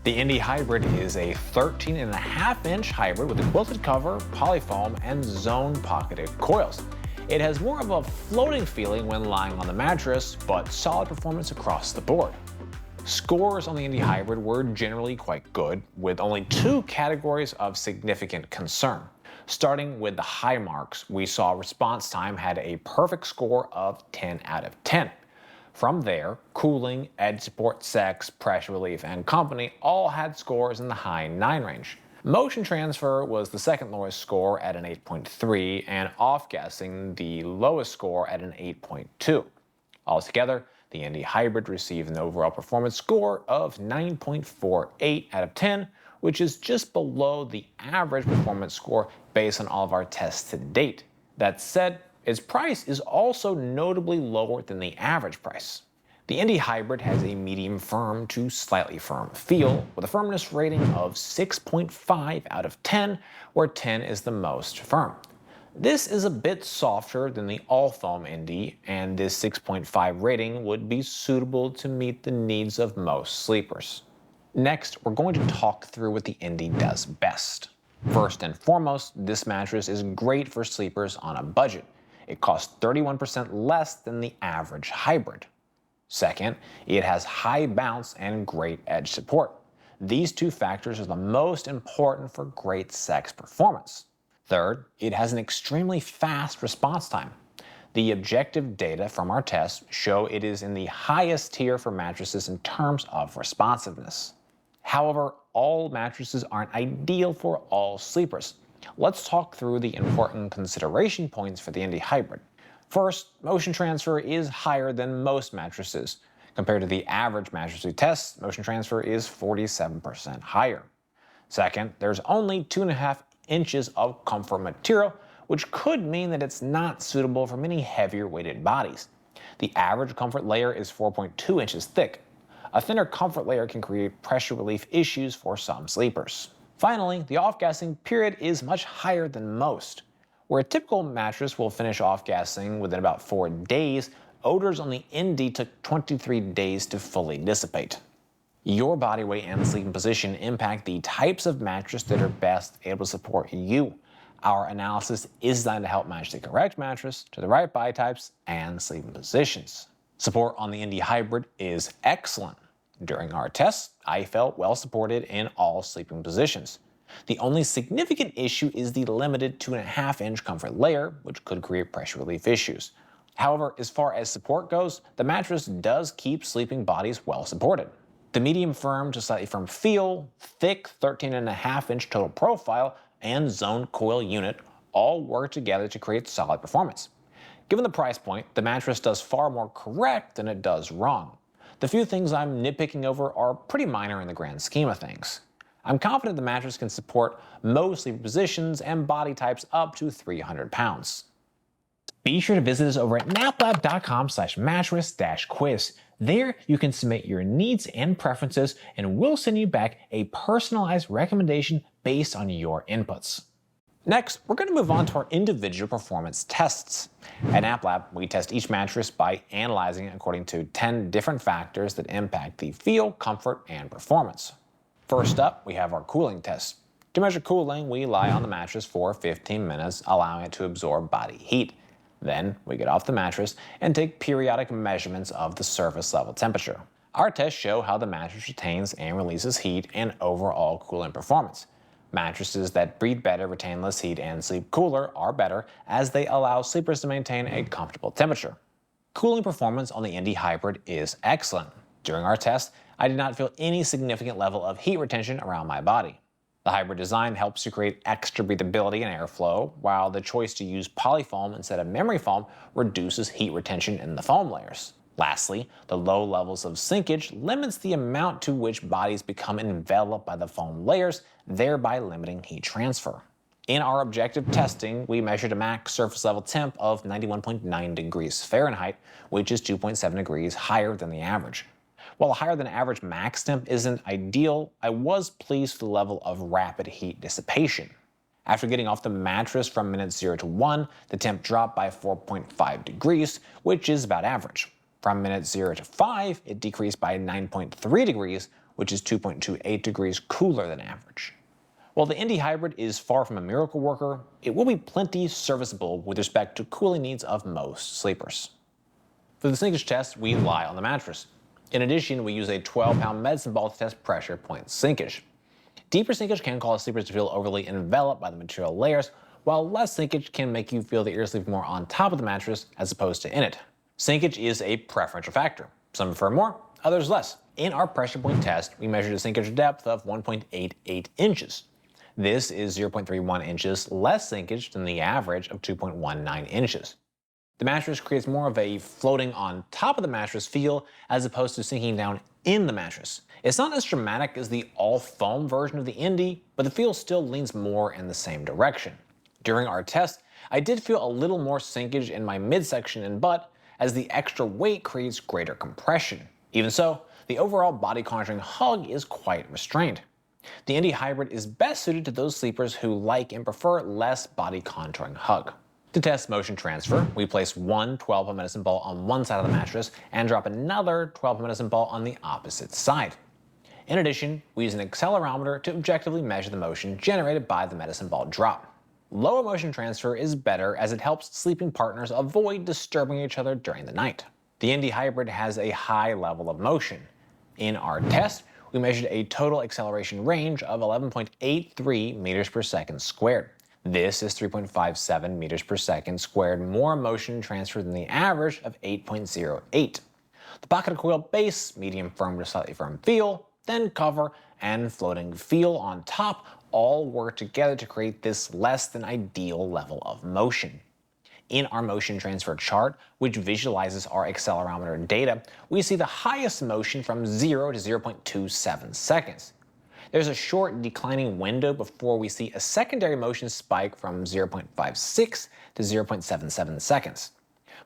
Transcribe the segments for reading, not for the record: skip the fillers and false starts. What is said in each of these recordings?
The Endy Hybrid is a 13.5-inch hybrid with a quilted cover, polyfoam, and zone-pocketed coils. It has more of a floating feeling when lying on the mattress, but solid performance across the board. Scores on the Endy Hybrid were generally quite good, with only 2 categories of significant concern. Starting with the high marks, we saw response time had a perfect score of 10 out of 10. From there, cooling, edge support, sex, pressure relief, and company all had scores in the high 9 range. Motion transfer was the second lowest score at an 8.3, and off-gassing the lowest score at an 8.2. Altogether, the Endy Hybrid received an overall performance score of 9.48 out of 10, which is just below the average performance score based on all of our tests to date. That said, its price is also notably lower than the average price. The Endy Hybrid has a medium firm to slightly firm feel, with a firmness rating of 6.5 out of 10, where 10 is the most firm. This is a bit softer than the all-foam Endy, and this 6.5 rating would be suitable to meet the needs of most sleepers. Next, we're going to talk through what the Endy does best. First and foremost, this mattress is great for sleepers on a budget. It costs 31% less than the average hybrid. Second, it has high bounce and great edge support. These 2 factors are the most important for great sex performance. Third, it has an extremely fast response time. The objective data from our tests show it is in the highest tier for mattresses in terms of responsiveness. However, all mattresses aren't ideal for all sleepers. Let's talk through the important consideration points for the Endy Hybrid. First, motion transfer is higher than most mattresses. Compared to the average mattress we test, motion transfer is 47% higher. Second, there's only 2.5 inches of comfort material, which could mean that it's not suitable for many heavier weighted bodies. The average comfort layer is 4.2 inches thick. A thinner comfort layer can create pressure relief issues for some sleepers. Finally, the off-gassing period is much higher than most. Where a typical mattress will finish off-gassing within about 4 days, odors on the Endy took 23 days to fully dissipate. Your body weight and sleeping position impact the types of mattress that are best able to support you. Our analysis is designed to help match the correct mattress to the right body types and sleeping positions. Support on the Endy Hybrid is excellent. During our tests, I felt well supported in all sleeping positions. The only significant issue is the limited 2.5-inch comfort layer, which could create pressure relief issues. However, as far as support goes, the mattress does keep sleeping bodies well supported. The medium firm to slightly firm feel, thick 13.5-inch total profile, and zone coil unit all work together to create solid performance. Given the price point, the mattress does far more correct than it does wrong. The few things I'm nitpicking over are pretty minor in the grand scheme of things. I'm confident the mattress can support most sleeping positions and body types up to 300 pounds. Be sure to visit us over at naplab.com/mattress-quiz. There, you can submit your needs and preferences, and we'll send you back a personalized recommendation based on your inputs. Next, we're going to move on to our individual performance tests. At NapLab, we test each mattress by analyzing it according to 10 different factors that impact the feel, comfort, and performance. First up, we have our cooling test. To measure cooling, we lie on the mattress for 15 minutes, allowing it to absorb body heat. Then, we get off the mattress and take periodic measurements of the surface level temperature. Our tests show how the mattress retains and releases heat and overall cooling performance. Mattresses that breathe better, retain less heat, and sleep cooler are better as they allow sleepers to maintain a comfortable temperature. Cooling performance on the Endy Hybrid is excellent. During our test, I did not feel any significant level of heat retention around my body. The hybrid design helps to create extra breathability and airflow, while the choice to use polyfoam instead of memory foam reduces heat retention in the foam layers. Lastly, the low levels of sinkage limits the amount to which bodies become enveloped by the foam layers, thereby limiting heat transfer. In our objective testing, we measured a max surface level temp of 91.9 degrees Fahrenheit, which is 2.7 degrees higher than the average. While a higher than average max temp isn't ideal, I was pleased with the level of rapid heat dissipation. After getting off the mattress from minute 0 to 1, the temp dropped by 4.5 degrees, which is about average. From minute 0 to 5, it decreased by 9.3 degrees, which is 2.28 degrees cooler than average. While the Endy Hybrid is far from a miracle worker, it will be plenty serviceable with respect to cooling needs of most sleepers. For the sinkage test, we lie on the mattress. In addition, we use a 12-pound medicine ball to test pressure point sinkage. Deeper sinkage can cause sleepers to feel overly enveloped by the material layers, while less sinkage can make you feel that you're sleeping more on top of the mattress as opposed to in it. Sinkage is a preferential factor. Some prefer more, others less. In our pressure point test, we measured a sinkage depth of 1.88 inches. This is 0.31 inches less sinkage than the average of 2.19 inches. The mattress creates more of a floating on top of the mattress feel as opposed to sinking down in the mattress. It's not as dramatic as the all-foam version of the Endy, but the feel still leans more in the same direction. During our test, I did feel a little more sinkage in my midsection and butt, as the extra weight creates greater compression. Even so, the overall body contouring hug is quite restrained. The Endy Hybrid is best suited to those sleepers who like and prefer less body contouring hug. To test motion transfer, we place one 12-pound medicine ball on one side of the mattress and drop another 12-pound medicine ball on the opposite side. In addition, we use an accelerometer to objectively measure the motion generated by the medicine ball drop. Lower motion transfer is better as it helps sleeping partners avoid disturbing each other during the night. The Endy Hybrid has a high level of motion. In our test, we measured a total acceleration range of 11.83 meters per second squared. This is 3.57 meters per second squared more motion transfer than the average of 8.08. The pocketed coil base, medium firm to slightly firm feel, thin cover, and floating feel on top all work together to create this less than ideal level of motion. In our motion transfer chart, which visualizes our accelerometer data, we see the highest motion from 0 to 0.27 seconds. There's a short declining window before we see a secondary motion spike from 0.56 to 0.77 seconds.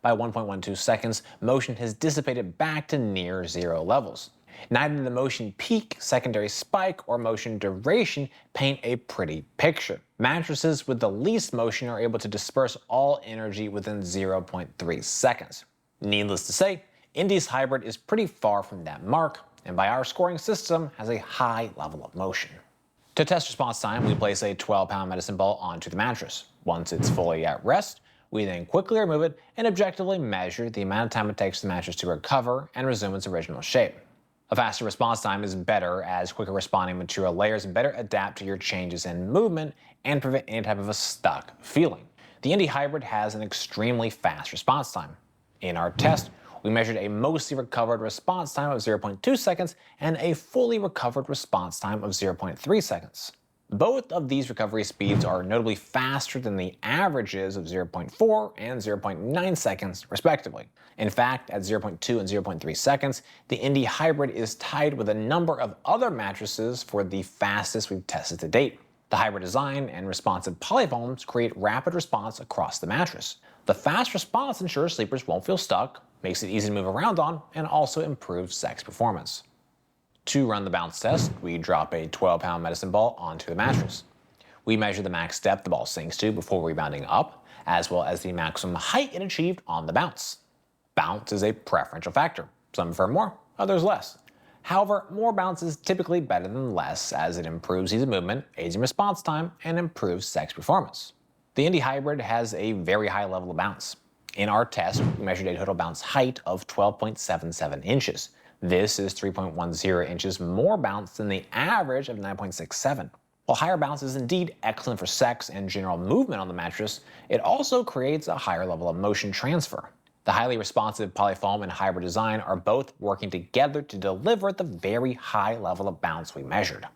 By 1.12 seconds, motion has dissipated back to near zero levels. Neither the motion peak, secondary spike, or motion duration paint a pretty picture. Mattresses with the least motion are able to disperse all energy within 0.3 seconds. Needless to say, Endy's Hybrid is pretty far from that mark, and by our scoring system has a high level of motion. To test response time, we place a 12-pound medicine ball onto the mattress. Once it's fully at rest, we then quickly remove it and objectively measure the amount of time it takes the mattress to recover and resume its original shape. A faster response time is better as quicker responding material layers better adapt to your changes in movement and prevent any type of a stuck feeling. The Endy Hybrid has an extremely fast response time. In our test, we measured a mostly recovered response time of 0.2 seconds and a fully recovered response time of 0.3 seconds. Both of these recovery speeds are notably faster than the averages of 0.4 and 0.9 seconds, respectively. In fact, at 0.2 and 0.3 seconds, the Endy Hybrid is tied with a number of other mattresses for the fastest we've tested to date. The hybrid design and responsive polyfoams create rapid response across the mattress. The fast response ensures sleepers won't feel stuck, makes it easy to move around on, and also improves sex performance. To run the bounce test, we drop a 12-pound medicine ball onto the mattress. We measure the max depth the ball sinks to before rebounding up, as well as the maximum height it achieved on the bounce. Bounce is a preferential factor. Some prefer more, others less. However, more bounce is typically better than less as it improves ease of movement, aids in response time, and improves sex performance. The Endy Hybrid has a very high level of bounce. In our test, we measured a total bounce height of 12.77 inches. This is 3.10 inches more bounce than the average of 9.67. While higher bounce is indeed excellent for sex and general movement on the mattress, it also creates a higher level of motion transfer. The highly responsive polyfoam and hybrid design are both working together to deliver the very high level of bounce we measured.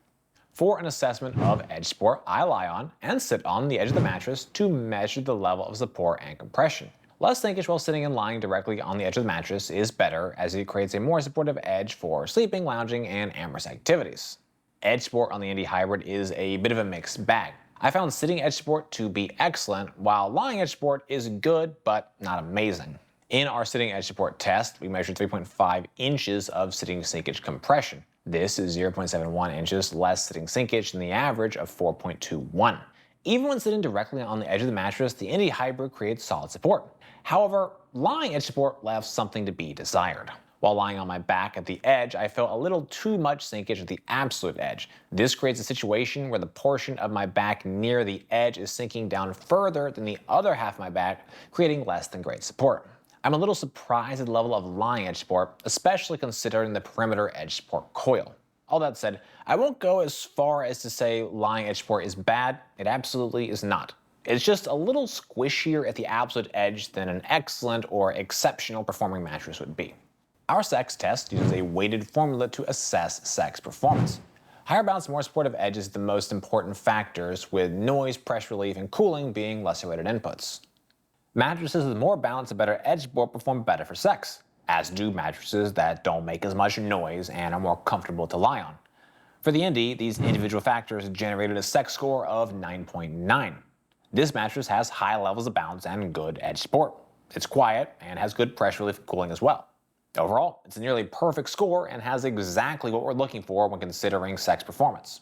For an assessment of edge support, I lie on and sit on the edge of the mattress to measure the level of support and compression. Less sinkage while sitting and lying directly on the edge of the mattress is better as it creates a more supportive edge for sleeping, lounging, and amorous activities. Edge support on the Endy Hybrid is a bit of a mixed bag. I found sitting edge support to be excellent, while lying edge support is good but not amazing. In our sitting edge support test, we measured 3.5 inches of sitting sinkage compression. This is 0.71 inches less sitting sinkage than the average of 4.21. Even when sitting directly on the edge of the mattress, the Endy Hybrid creates solid support. However, lying edge support left something to be desired. While lying on my back at the edge, I felt a little too much sinkage at the absolute edge. This creates a situation where the portion of my back near the edge is sinking down further than the other half of my back, creating less than great support. I'm a little surprised at the level of lying edge support, especially considering the perimeter edge support coil. All that said, I won't go as far as to say lying edge support is bad. It absolutely is not. It's just a little squishier at the absolute edge than an excellent or exceptional performing mattress would be. Our Sinkage Test uses a weighted formula to assess Sinkage performance. Higher bounce and more supportive edges are the most important factors, with noise, pressure relief, and cooling being lesser weighted inputs. Mattresses with more bounce and better edge support perform better for Sinkage, as do mattresses that don't make as much noise and are more comfortable to lie on. For the Endy, these individual factors generated a Sinkage score of 9.9. This mattress has high levels of bounce and good edge support. It's quiet and has good pressure relief and cooling as well. Overall, it's a nearly perfect score and has exactly what we're looking for when considering Sinkage performance.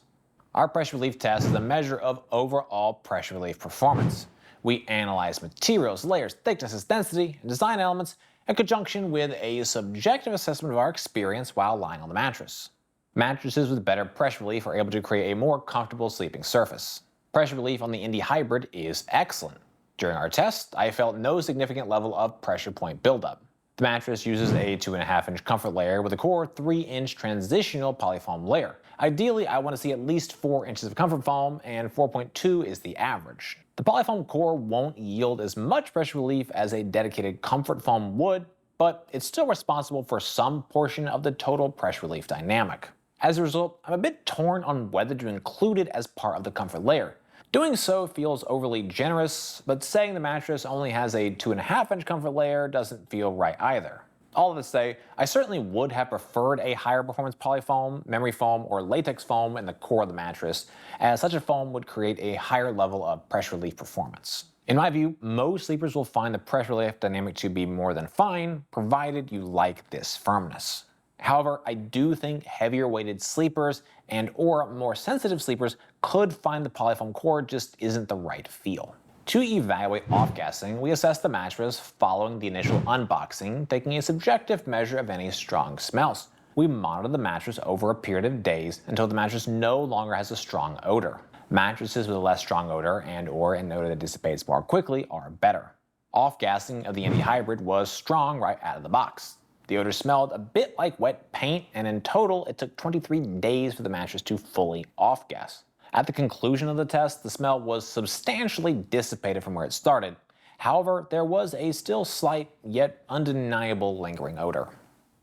Our pressure relief test is a measure of overall pressure relief performance. We analyze materials, layers, thicknesses, density, and design elements in conjunction with a subjective assessment of our experience while lying on the mattress. Mattresses with better pressure relief are able to create a more comfortable sleeping surface. Pressure relief on the Endy Hybrid is excellent. During our test, I felt no significant level of pressure point buildup. The mattress uses a 2.5-inch comfort layer with a core 3-inch transitional polyfoam layer. Ideally, I want to see at least 4 inches of comfort foam, and 4.2 is the average. The polyfoam core won't yield as much pressure relief as a dedicated comfort foam would, but it's still responsible for some portion of the total pressure relief dynamic. As a result, I'm a bit torn on whether to include it as part of the comfort layer. Doing so feels overly generous, but saying the mattress only has a 2.5-inch comfort layer doesn't feel right either. All of this to say, I certainly would have preferred a higher performance polyfoam, memory foam, or latex foam in the core of the mattress, as such a foam would create a higher level of pressure relief performance. In my view, most sleepers will find the pressure relief dynamic to be more than fine, provided you like this firmness. However, I do think heavier weighted sleepers and or more sensitive sleepers could find the polyfoam core just isn't the right feel. To evaluate off-gassing, we assess the mattress following the initial unboxing, taking a subjective measure of any strong smells. We monitor the mattress over a period of days until the mattress no longer has a strong odor. Mattresses with a less strong odor and or an odor that dissipates more quickly are better. Off-gassing of the Endy Hybrid was strong right out of the box. The odor smelled a bit like wet paint, and in total, it took 23 days for the mattress to fully off-gas. At the conclusion of the test, the smell was substantially dissipated from where it started. However, there was a still slight, yet undeniable lingering odor.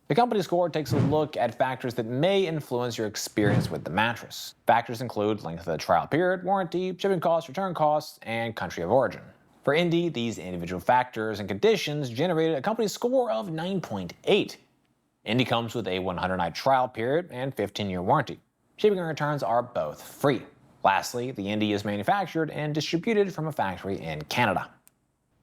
The company score takes a look at factors that may influence your experience with the mattress. Factors include length of the trial period, warranty, shipping costs, return costs, and country of origin. For Endy, these individual factors and conditions generated a company score of 9.8. Endy comes with a 100-night trial period and 15-year warranty. Shipping and returns are both free. Lastly, the Endy is manufactured and distributed from a factory in Canada.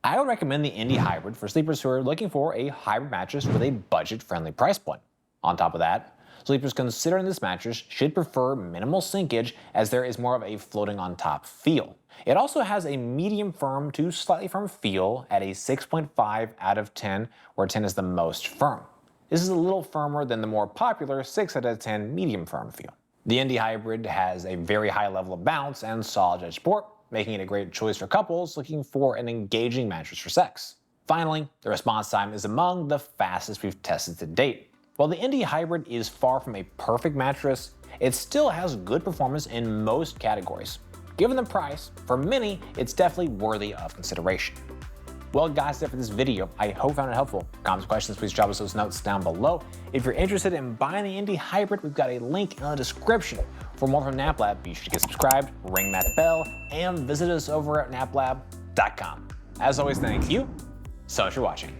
I would recommend the Endy Hybrid for sleepers who are looking for a hybrid mattress with a budget-friendly price point. On top of that, sleepers considering this mattress should prefer minimal sinkage, as there is more of a floating on top feel. It also has a medium firm to slightly firm feel at a 6.5 out of 10, where 10 is the most firm. This is a little firmer than the more popular 6 out of 10 medium firm feel. The Endy Hybrid has a very high level of bounce and solid edge support, making it a great choice for couples looking for an engaging mattress for sex. Finally, the response time is among the fastest we've tested to date. While the Endy Hybrid is far from a perfect mattress, it still has good performance in most categories. Given the price, for many, it's definitely worthy of consideration. Well guys, that's it for this video. I hope you found it helpful. Comments, questions, please drop us those notes down below. If you're interested in buying the Endy Hybrid, we've got a link in the description. For more from NapLab, be sure to get subscribed, ring that bell, and visit us over at naplab.com. As always, thank you so much for watching.